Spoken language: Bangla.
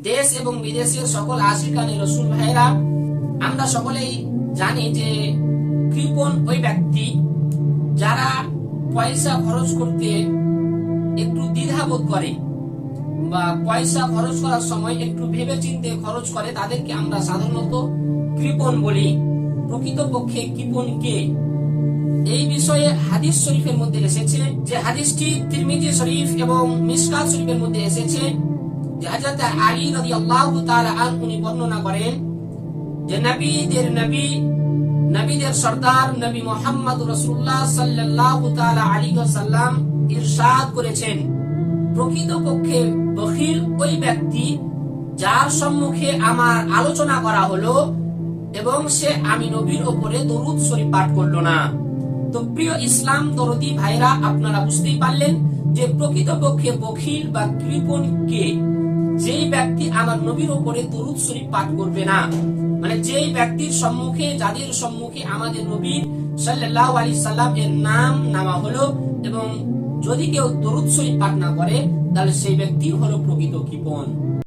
দেশ এবং বিদেশের সকল আশিকানে রাসূল ভাইরা, আমরা সকলেই জানি যে কৃপণ ওই ব্যক্তি যারা পয়সা খরচ করতে একটু দ্বিধাবোধ করে বা পয়সা খরচ করার সময় একটু ভেবেচিন্তে খরচ করে, তাদেরকে আমরা সাধারণত কৃপণ বলি। প্রকৃতপক্ষে কৃপণ কে? এই বিষয়ে হাদিস শরীফের মধ্যে এসেছে, যে হাদিসটি তিরমিজি শরীফ এবং মিশকাত শরীফের মধ্যে এসেছে, যে হযরত আলী রাদিয়াল্লাহু তাআলা আনহু বর্ণনা করেন যে নবীদের সরদার নবী মুহাম্মদ রাসূলুল্লাহ সাল্লাল্লাহু তাআলা আলাইহি ওয়াসাল্লাম ইরশাদ করেছেন, প্রকৃতপক্ষে বখিল ওই ব্যক্তি যার সম্মুখে আমার আলোচনা করা হলো এবং সে আমি নবীর উপরে দরুদ শরীফ পাঠ করলো না। তো প্রিয় ইসলাম দরদি ভাইরা, আপনারা বুঝতেই পারলেন যে প্রকৃতপক্ষে বখিল বা কৃপণ কে? যেই ব্যক্তি আমার নবীর উপরে দরুদ শরীফ পাঠ করবে না, মানে যেই ব্যক্তির সম্মুখে, যাদের সম্মুখে আমাদের নবী সাল্লাল্লাহু আলাইহি সাল্লাম এর নাম নামা হলো এবং যদি কেউ দরুদ শরীফ পাঠ না করে, তাহলে সেই ব্যক্তি হলো প্রকৃত কৃপণ।